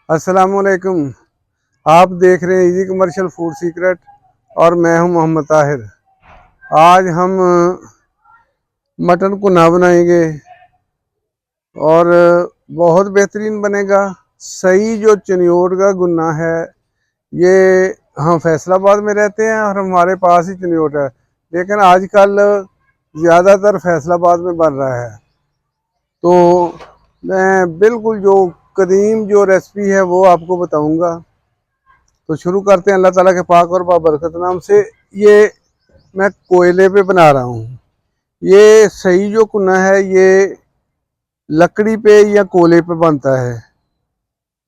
अस्सलामुअलैकुम। आप देख रहे हैं इजी कमर्शियल फूड सीक्रेट और मैं हूं मोहम्मद ताहिर। आज हम मटन कुना बनाएंगे और बहुत बेहतरीन बनेगा। सही जो चनियोट का गुन्ना है ये, हम फैसलाबाद में रहते हैं और हमारे पास ही चनियोट है, लेकिन आजकल ज़्यादातर फैसलाबाद में बन रहा है। तो मैं बिल्कुल जो कदीम जो रेसिपी है वो आपको बताऊंगा। तो शुरू करते हैं अल्लाह ताला के पाक और बाबरकत नाम से। ये मैं कोयले पे बना रहा हूँ। ये सही जो कुना है ये लकड़ी पे या कोयले पे बनता है,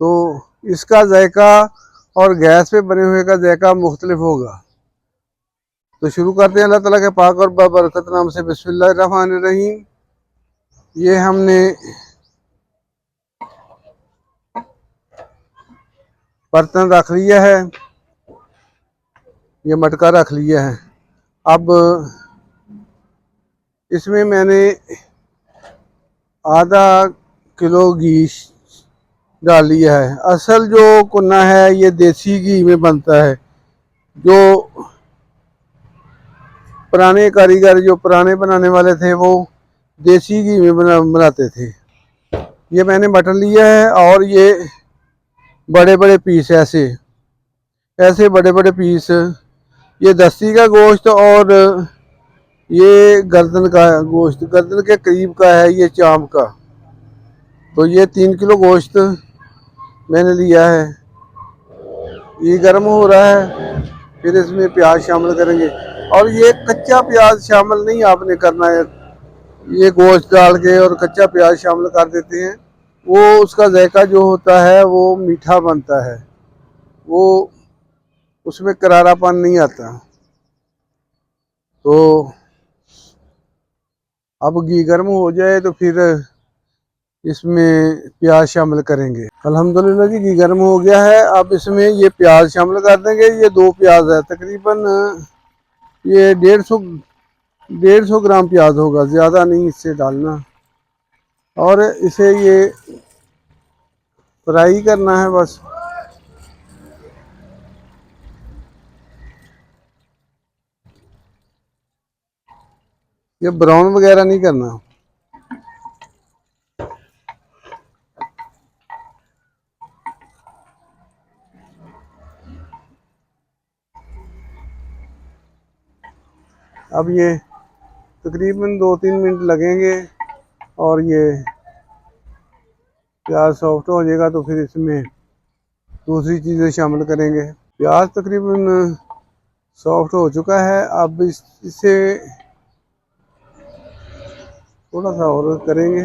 तो इसका जायका और गैस पे बने हुए का जायका मुख्तलिफ होगा। तो शुरू करते हैं अल्लाह ताला के पाक और बाबरकत नाम से। बिस्मिल्लाहिर्रहमानिर्रहीम। ये हमने बर्तन रख लिया है, ये मटका रख लिया है। अब इसमें मैंने आधा किलो घी डाल लिया है। असल जो कुन्ना है ये देसी घी में बनता है। जो पुराने कारीगर, जो पुराने बनाने वाले थे, वो देसी घी में बनाते थे। ये मैंने मटन लिया है और ये बड़े बड़े पीस ऐसे ऐसे बड़े बड़े पीस, ये दस्ती का गोश्त और ये गर्दन का गोश्त, गर्दन के करीब का है ये चाम का। तो ये 3 किलो गोश्त मैंने लिया है। ये गर्म हो रहा है, फिर इसमें प्याज शामिल करेंगे। और ये कच्चा प्याज शामिल नहीं आपने करना है। ये गोश्त डाल के और कच्चा प्याज शामिल कर देते हैं, वो उसका जायका जो होता है वो मीठा बनता है, वो उसमें करारापन नहीं आता। तो अब घी गर्म हो जाए तो फिर इसमें प्याज शामिल करेंगे। अल्हम्दुलिल्लाह जी, घी गर्म हो गया है। अब इसमें ये प्याज शामिल कर देंगे। ये 2 प्याज है, तकरीबन ये 150 ग्राम प्याज होगा, ज़्यादा नहीं इससे डालना। और इसे ये फ्राई करना है बस। ये ब्राउन वगैरह नहीं करना। अब ये तकरीबन 2-3 मिनट लगेंगे और ये प्याज सॉफ्ट हो जाएगा तो फिर इसमें दूसरी चीज़ें शामिल करेंगे। प्याज तकरीबन सॉफ्ट हो चुका है। अब इसे थोड़ा सा और करेंगे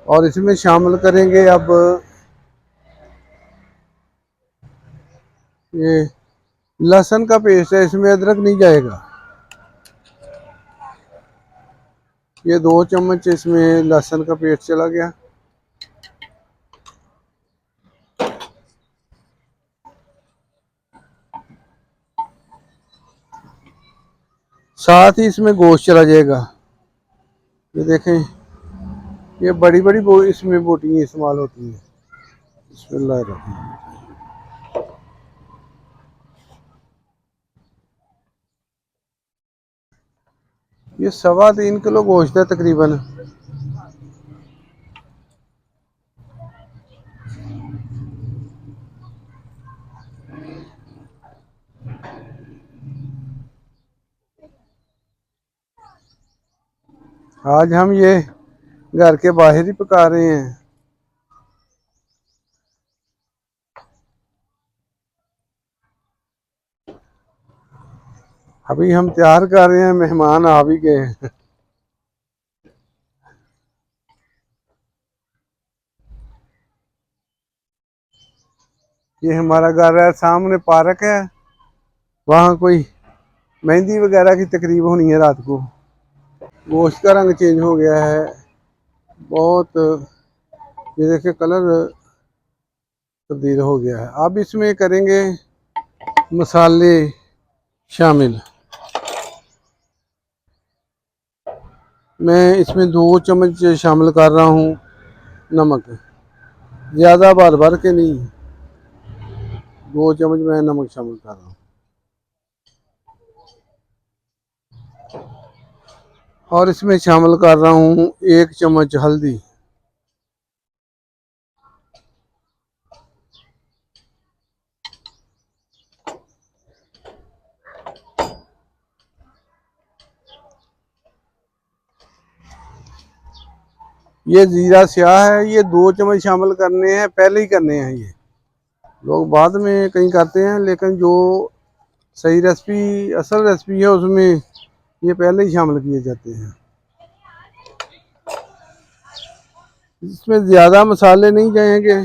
और इसमें शामिल करेंगे अब ये लहसुन का पेस्ट है, इसमें अदरक नहीं जाएगा। ये 2 चम्मच इसमें लहसुन का पेस्ट चला गया। साथ ही इसमें गोश्त चला जाएगा। ये देखें, ये बड़ी बड़ी इसमें बोटियाँ इस्तेमाल होती हैं। बिस्मिल्लाहिर्रहमानिर्रहीम। ये 3.25 किलो गोश्त है तकरीबन। आज हम ये घर के बाहर ही पका रहे हैं। अभी हम तैयार कर रहे हैं, मेहमान आ भी गए हैं। ये हमारा घर है, सामने पार्क है, वहाँ कोई मेहंदी वगैरह की तकरीब होनी है रात को। गोश्त का रंग चेंज हो गया है बहुत, ये देखिए कलर तब्दील हो गया है। अब इसमें करेंगे मसाले शामिल। मैं इसमें 2 चम्मच शामिल कर रहा हूँ नमक। ज़्यादा भर भर के नहीं, 2 चम्मच मैं नमक शामिल कर रहा हूँ। और इसमें शामिल कर रहा हूँ 1 चम्मच हल्दी। ये जीरा स्याह है, ये 2 चम्मच शामिल करने हैं, पहले ही करने हैं। ये लोग बाद में कहीं करते हैं, लेकिन जो सही रेसिपी, असल रेसिपी है, उसमें ये पहले ही शामिल किए जाते हैं। इसमें ज़्यादा मसाले नहीं जाएंगे।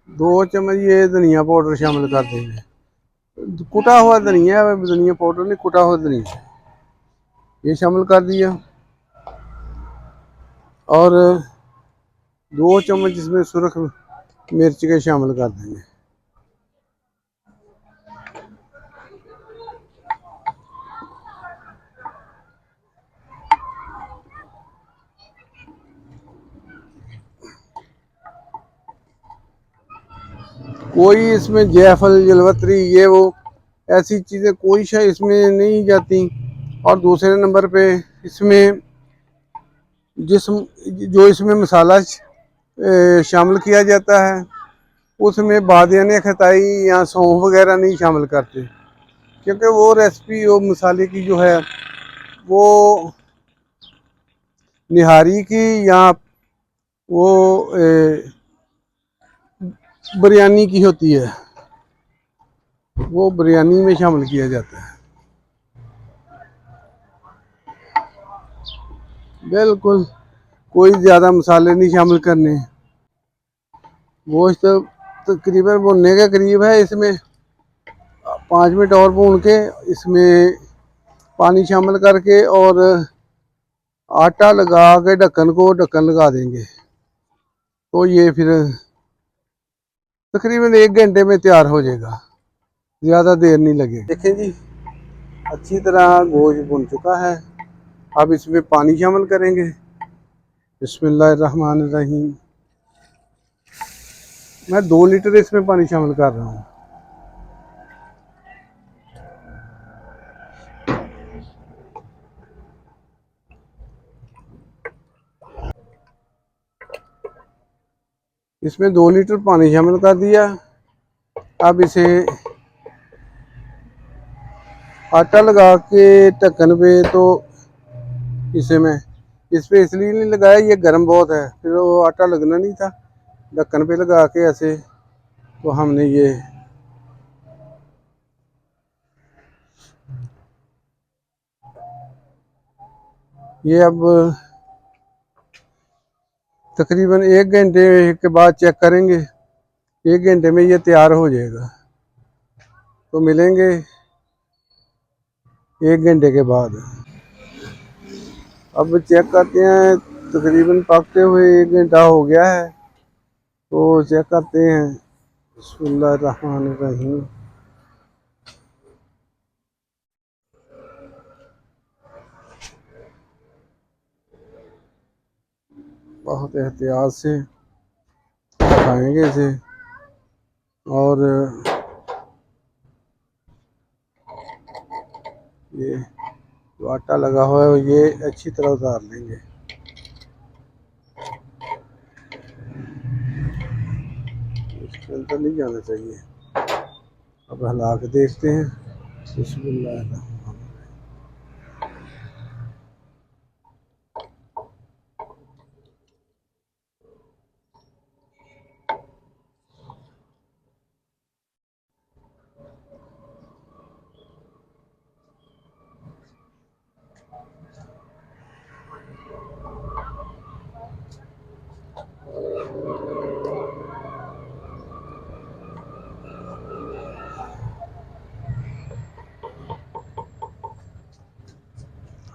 2 चम्मच ये धनिया पाउडर शामिल कर देंगे। कुटा हुआ धनिया, धनिया पाउडर नहीं, कुटा हुआ धनिया ये शामिल कर दिया। और 2 चम्मच इसमें सुरख मिर्च के शामिल कर देंगे। कोई इसमें जायफल, जलवत्री, ये वो ऐसी चीज़ें कोई शायद इसमें नहीं जाती। और दूसरे नंबर पे इसमें जो इसमें मसाला शामिल किया जाता है, उसमें बादियाने खताई या सौंफ वगैरह नहीं शामिल करते, क्योंकि वो रेसिपी, वो मसाले की जो है, वो निहारी की या वो बिरयानी की होती है, वो बिरयानी में शामिल किया जाता है। बिल्कुल कोई ज़्यादा मसाले नहीं शामिल करने। गोश्त तकरीबन भुनने के करीब है। इसमें 5 मिनट और भून के इसमें पानी शामिल करके और आटा लगा के ढक्कन लगा देंगे, तो ये फिर तकरीबन 1 घंटे में तैयार हो जाएगा, ज़्यादा देर नहीं लगे। देखें जी, अच्छी तरह गोश्त भुन चुका है। अब इसमें पानी शामिल करेंगे। बिस्मिल्लाहिर्रहमानिर्रहीम। मैं 2 लीटर इसमें पानी शामिल कर रहा हूँ। इसमें 2 लीटर पानी शामिल कर दिया। अब इसे आटा लगा के ढक्कन पे, तो इसे मैं इस पे इसलिए नहीं लगाया, ये गर्म बहुत है, फिर वो आटा लगना नहीं था। ढक्कन पे लगा के ऐसे, तो हमने ये अब तकरीबन 1 घंटे के बाद चेक करेंगे। 1 घंटे में ये तैयार हो जाएगा, तो मिलेंगे 1 घंटे के बाद। अब चेक करते हैं, तकरीबन पकते हुए 1 घंटा हो गया है, तो चेक करते हैं। बिस्मिल्लाहिर्रहमानिर्रहीम। बहुत एहतियात से खाएंगे इसे। और ये जो आटा लगा हुआ है, ये अच्छी तरह उतार लेंगे। इसके अंदर नहीं जाना चाहिए। अब हिला के देखते हैं। बिस्मिल्लाह।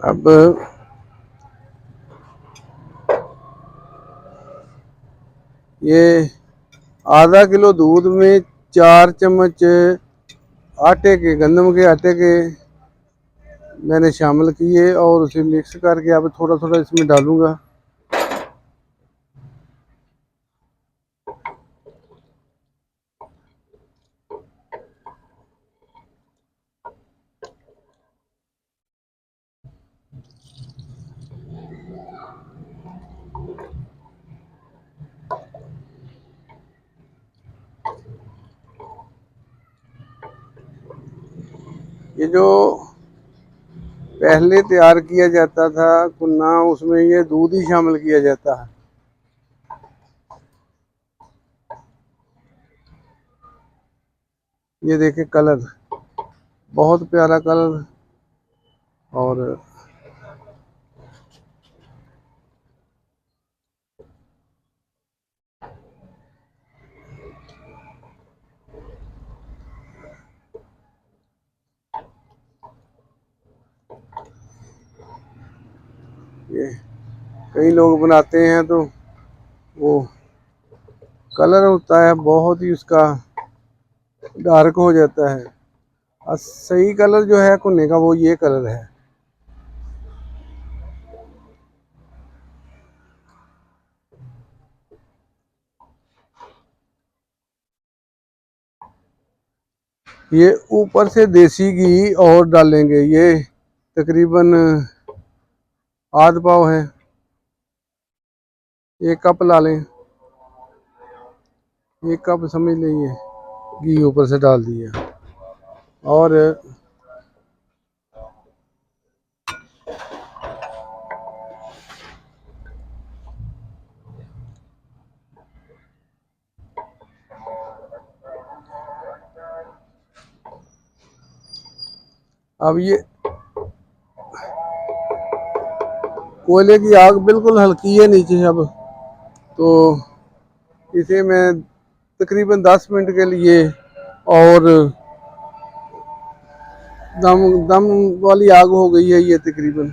अब ये ½ किलो दूध में 4 चम्मच आटे के, गंदम के आटे के मैंने शामिल किए और उसे मिक्स करके अब थोड़ा थोड़ा इसमें डालूंगा। ये जो पहले तैयार किया जाता था कुन्ना, उसमें ये दूध ही शामिल किया जाता है। ये देखे कलर, बहुत प्यारा कलर। और ये कई लोग बनाते हैं तो वो कलर होता है बहुत ही उसका डार्क हो जाता है, और सही कलर जो है कुन्ने का वो ये कलर है। ये ऊपर से देसी घी और डालेंगे। ये तकरीबन आध पाव है, 1 कप ला लें, 1 कप समझ लीजिए घी ऊपर से डाल दिया। और अब ये कोयले की आग बिल्कुल हल्की है नीचे अब, तो इसे मैं तकरीबन 10 मिनट के लिए और दम दम वाली आग हो गई है ये तकरीबन,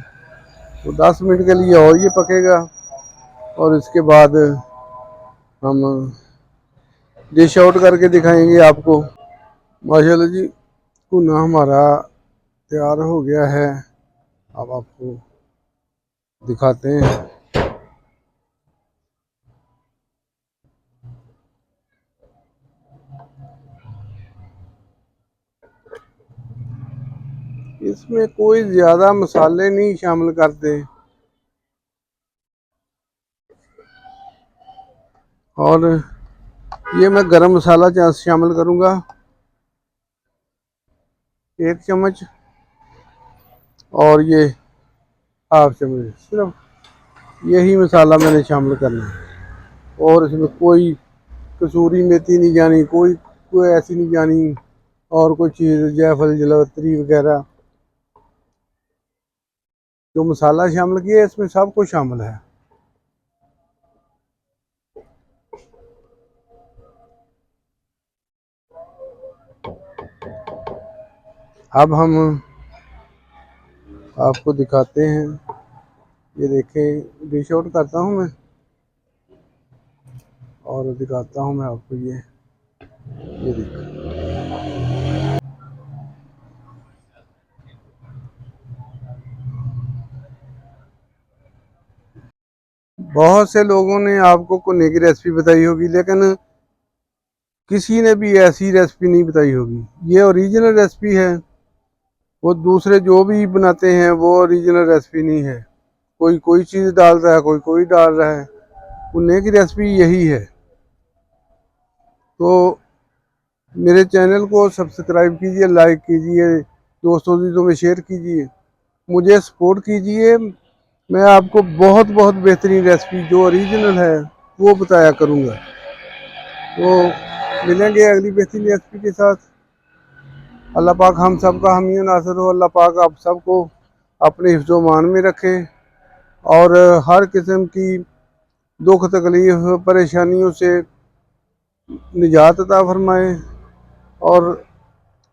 तो 10 मिनट के लिए और ये पकेगा। और इसके बाद हम डिश आउट करके दिखाएंगे आपको। माशाल्लाह जी, भुना हमारा तैयार हो गया है। अब आपको दिखाते हैं। इसमें कोई ज़्यादा मसाले नहीं शामिल करते, और ये मैं गरम मसाला शामिल करूँगा 1 चम्मच, और ये हाफ चम्मच, सिर्फ यही मसाला मैंने शामिल करना है। और इसमें कोई कसूरी मेथी नहीं जानी, कोई कोई ऐसी नहीं जानी, और कोई चीज़ जायफल जलवत्री वगैरह जो मसाला शामिल किया है इसमें सब कुछ शामिल है। अब हम आपको दिखाते हैं। ये देखें, डिश आउट करता हूँ मैं और दिखाता हूँ मैं आपको। ये देखो, बहुत से लोगों ने आपको कुन्ने की रेसिपी बताई होगी, लेकिन किसी ने भी ऐसी रेसिपी नहीं बताई होगी। ये ओरिजिनल रेसिपी है। वो दूसरे जो भी बनाते हैं वो ओरिजिनल रेसिपी नहीं है। कोई कोई चीज़ डाल रहा है, कोई कोई डाल रहा है। कुन्ने की रेसिपी यही है। तो मेरे चैनल को सब्सक्राइब कीजिए, लाइक कीजिए, दोस्तों में शेयर कीजिए, मुझे सपोर्ट कीजिए। मैं आपको बहुत बहुत बेहतरीन रेसिपी जो ओरिजिनल है वो बताया करूँगा। तो मिलेंगे अगली बेहतरीन रेसिपी के साथ। अल्लाह पाक हम सब का हामी नासर हो। अल्लाह पाक आप सबको अपने हिफ्ज़ो मान में रखे और हर किस्म की दुख तकलीफ़ परेशानियों से निजात अता फरमाए, और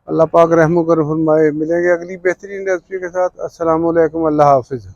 अल्लाह पाक रहम कर फरमाए। मिलेंगे अगली बेहतरीन रेसिपी के साथ। अस्सलामु अलैकुम, अल्लाह हाफ़िज़।